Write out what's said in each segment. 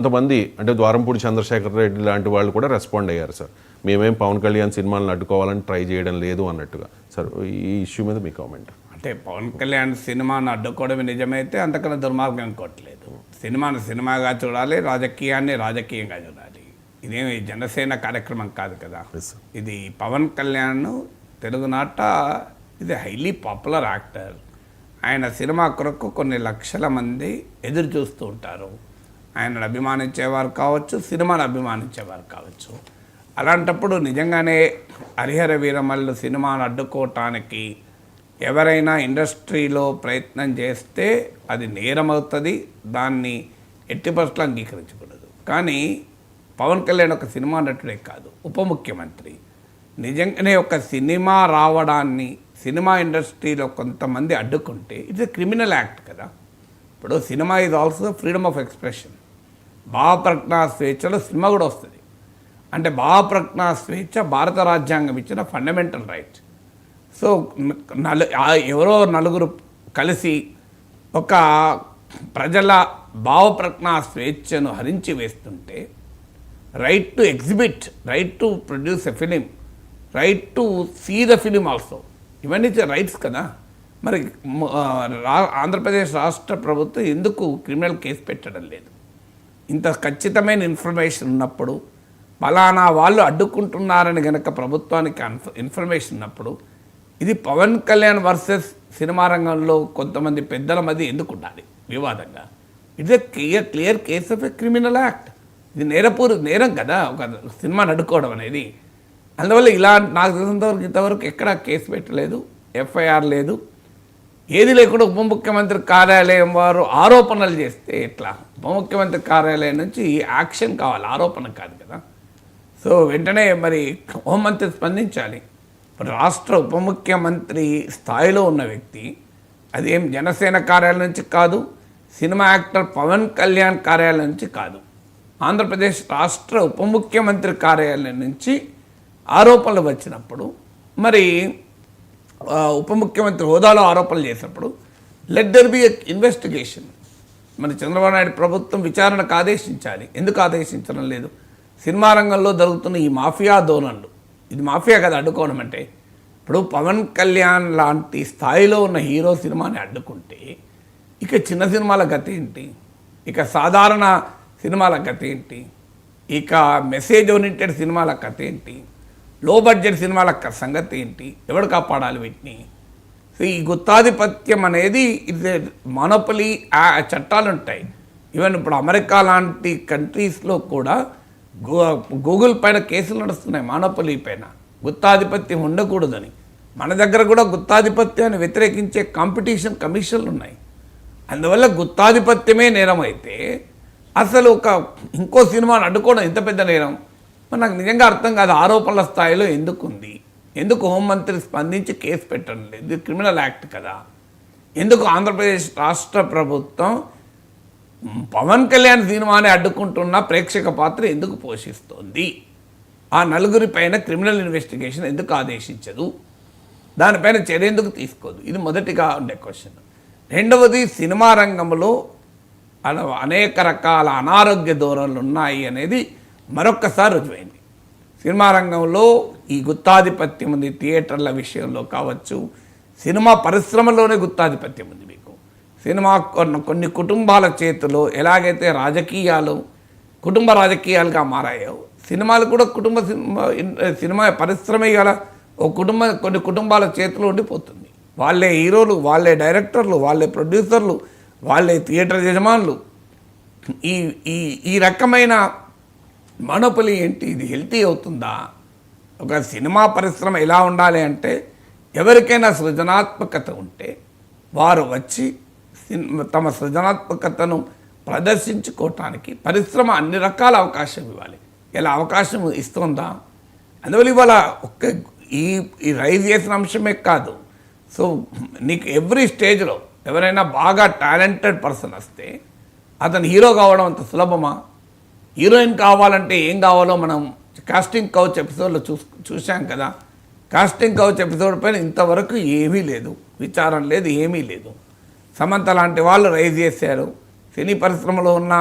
కొంతమంది అంటే ద్వారంపూడి చంద్రశేఖర్ రెడ్డి లాంటి వాళ్ళు కూడా రెస్పాండ్ అయ్యారు సార్. మేమేం పవన్ కళ్యాణ్ సినిమాలను అడ్డుకోవాలని ట్రై చేయడం లేదు అన్నట్టుగా. సార్ ఈ ఇష్యూ మీద మీ కామెంట్. అంటే పవన్ కళ్యాణ్ సినిమాను అడ్డుకోవడం నిజమైతే అంతకన్నా దుర్మార్గం ఇంకోట్లేదు. సినిమాను సినిమాగా చూడాలి, రాజకీయాన్ని రాజకీయంగా చూడాలి. ఇదేమి జనసేన కార్యక్రమం కాదు కదా. ఇది పవన్ కళ్యాణ్ తెలుగునాట ఇది హైలీ పాపులర్ యాక్టర్. ఆయన సినిమా కొరకు కొన్ని లక్షల మంది ఎదురు చూస్తూ ఉంటారు. ఆయనను అభిమానించేవారు కావచ్చు, సినిమాను అభిమానించేవారు కావచ్చు. అలాంటప్పుడు నిజంగానే హరిహర వీరమల్లు సినిమాను అడ్డుకోవటానికి ఎవరైనా ఇండస్ట్రీలో ప్రయత్నం చేస్తే అది నేరమవుతుంది. దాన్ని ఎట్టి పరిస్థితుల్లో అంగీకరించకూడదు. కానీ పవన్ కళ్యాణ్ ఒక సినిమా నటుడే కాదు, ఉప ముఖ్యమంత్రి. నిజంగానే ఒక సినిమా రావడాన్ని సినిమా ఇండస్ట్రీలో కొంతమంది అడ్డుకుంటే ఇట్స్ క్రిమినల్ యాక్ట్ కదా. ఇప్పుడు cinema is also freedom of expression. భావప్రజ్ఞా స్వేచ్ఛలో సినిమా కూడా వస్తుంది. అంటే భావప్రజ్ఞా స్వేచ్ఛ భారత రాజ్యాంగం ఇచ్చిన ఫండమెంటల్ రైట్. సో ఎవరో నలుగురు కలిసి ఒక ప్రజల భావప్రజ్ఞా స్వేచ్ఛను హరించి వేస్తుంటే right to exhibit, right to produce a film, right to see the film also, ఇవన్నీ రైట్స్ కదా. మరి ఆంధ్రప్రదేశ్ రాష్ట్ర ప్రభుత్వం ఎందుకు క్రిమినల్ కేసు పెట్టడం లేదు? ఇంత ఖచ్చితమైన ఇన్ఫర్మేషన్ ఉన్నప్పుడు, ఫలానా వాళ్ళు అడ్డుకుంటున్నారని కనుక ప్రభుత్వానికి ఇన్ఫర్మేషన్ ఉన్నప్పుడు, ఇది పవన్ కళ్యాణ్ వర్సెస్ సినిమా రంగంలో కొంతమంది పెద్దల మధ్య ఎందుకు ఉండాలి వివాదంగా? It's a clear case of a criminal act. ఇది నేరం కదా ఒక సినిమాని అడ్డుకోవడం అనేది. అందువల్ల ఇలా నాకు తెలిసినంతవరకు ఇంతవరకు ఎక్కడా కేసు పెట్టలేదు, ఎఫ్ఐఆర్ లేదు, ఏది లేకుండా ఉప ముఖ్యమంత్రి కార్యాలయం వారు ఆరోపణలు చేస్తే ఎట్లా? ఉప ముఖ్యమంత్రి కార్యాలయం నుంచి యాక్షన్ కావాలి, ఆరోపణ కాదు కదా. సో వెంటనే మరి హోంమంత్రి స్పందించాలి. రాష్ట్ర ఉప ముఖ్యమంత్రి స్థాయిలో ఉన్న వ్యక్తి, అదేం జనసేన కార్యాలయం నుంచి కాదు, సినిమా యాక్టర్ పవన్ కళ్యాణ్ కార్యాలయం నుంచి కాదు, ఆంధ్రప్రదేశ్ రాష్ట్ర ఉప ముఖ్యమంత్రి కార్యాలయం నుంచి ఆరోపణలు వచ్చినప్పుడు, మరి ఉప ముఖ్యమంత్రి హోదాలో ఆరోపణలు చేసినప్పుడు లెట్ దెర్ బి ఇన్వెస్టిగేషన్. మరి చంద్రబాబు నాయుడు ప్రభుత్వం విచారణకు ఆదేశించాలి. ఎందుకు ఆదేశించడం లేదు? సినిమా రంగంలో జరుగుతున్న ఈ మాఫియా ధోరణులు, ఇది మాఫియా కదా అడ్డుకోవడం అంటే. ఇప్పుడు పవన్ కళ్యాణ్ లాంటి స్థాయిలో ఉన్న హీరో సినిమాని అడ్డుకుంటే ఇక చిన్న సినిమాల గతి ఏంటి? ఇక సాధారణ సినిమాల గతి ఏంటి? ఇక మెసేజ్ ఓరియంటెడ్ సినిమాల కథ ఏంటి? లో బడ్జెట్ సినిమాల సంగతి ఏంటి? ఎవడు కాపాడాలి వీటిని? సో ఈ గుత్తాధిపత్యం అనేది ఇది మోనోపలీ చట్టాలు ఉంటాయి. ఈవెన్ ఇప్పుడు అమెరికా లాంటి కంట్రీస్లో కూడా గూగుల్ పైన కేసులు నడుస్తున్నాయి మోనోపలీ పైన, గుత్తాధిపత్యం ఉండకూడదని. మన దగ్గర కూడా గుత్తాధిపత్యాన్ని వ్యతిరేకించే కాంపిటీషన్ కమిషన్లు ఉన్నాయి. అందువల్ల గుత్తాధిపత్యమే నేరం అయితే అసలు ఇంకో సినిమాను అడ్డుకోవడం ఎంత పెద్ద నేరం? మరి నాకు నిజంగా అర్థం కాదు. ఆరోపణల స్థాయిలో ఎందుకు ఉంది? ఎందుకు హోంమంత్రి స్పందించి కేసు పెట్టడం లేదు? ఇది క్రిమినల్ యాక్ట్ కదా. ఎందుకు ఆంధ్రప్రదేశ్ రాష్ట్ర ప్రభుత్వం పవన్ కళ్యాణ్ సినిమాని అడ్డుకుంటున్న ప్రేక్షక పాత్ర ఎందుకు పోషిస్తోంది? ఆ నలుగురి పైన క్రిమినల్ ఇన్వెస్టిగేషన్ ఎందుకు ఆదేశించదు? దానిపైన చర్య ఎందుకు తీసుకోదు? ఇది మొదటిగా ఉండే క్వశ్చన్. రెండవది, సినిమా రంగంలో అనేక రకాల అనారోగ్య ధోరణులు ఉన్నాయి అనేది మరొక్కసారి రుజువైంది. సినిమా రంగంలో ఈ గుత్తాధిపత్యం ఉంది. థియేటర్ల విషయంలో కావచ్చు, సినిమా పరిశ్రమలోనే గుత్తాధిపత్యం ఉంది. మీకు సినిమా కొన్ని కుటుంబాల చేతిలో ఎలాగైతే రాజకీయాలు కుటుంబ రాజకీయాలుగా మారాయో, సినిమాలు కూడా సినిమా పరిశ్రమ గల కొన్ని కుటుంబాల చేతిలో ఉండిపోతుంది. వాళ్ళే హీరోలు, వాళ్ళే డైరెక్టర్లు, వాళ్ళే ప్రొడ్యూసర్లు, వాళ్ళే థియేటర్ యజమానులు. ఈ రకమైన మోనోపలీ ఏంటి? ఇది హెల్తీ అవుతుందా? ఒక సినిమా పరిశ్రమ ఎలా ఉండాలి అంటే, ఎవరికైనా సృజనాత్మకత ఉంటే వారు వచ్చి తమ సృజనాత్మకతను ప్రదర్శించుకోవటానికి పరిశ్రమ అన్ని రకాల అవకాశం ఇవ్వాలి. ఇలా అవకాశం ఇస్తుందా? అందువల్ల ఇవాళ ఈ రైజ్ చేసిన అంశమే కాదు. సో నీకు ఎవ్రీ స్టేజ్లో ఎవరైనా బాగా టాలెంటెడ్ పర్సన్ వస్తే అతను హీరో కావడం అంత సులభమా? హీరోయిన్ కావాలంటే ఏం కావాలో మనం కాస్టింగ్ కౌచ్ ఎపిసోడ్లో చూసాం కదా. కాస్టింగ్ కౌచ్ ఎపిసోడ్ పైన ఇంతవరకు ఏమీ లేదు, విచారం లేదు, ఏమీ లేదు. సమంత లాంటి వాళ్ళు రైజ్ చేశారు. సినీ పరిశ్రమలో ఉన్న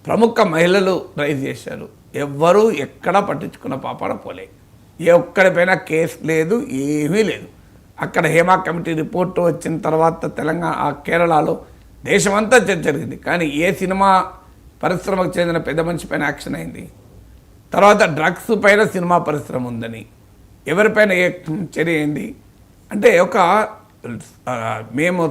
ప్రముఖ మహిళలు రైజ్ చేశారు. ఎవ్వరూ ఎక్కడా పట్టించుకున్న పాపాన పోలే. ఏ ఒక్కడిపైన కేసు లేదు, ఏమీ లేదు. అక్కడ హేమా కమిటీ రిపోర్టు వచ్చిన తర్వాత కేరళలో దేశమంతా చర్చ జరిగింది. కానీ ఏ సినిమా పరిశ్రమకు చెందిన పెద్ద మనిషి పైన యాక్షన్ అయింది? తర్వాత డ్రగ్స్ పైన సినిమా పరిశ్రమ ఉందని ఎవరిపైన ఏ చర్య అయింది? అంటే మేము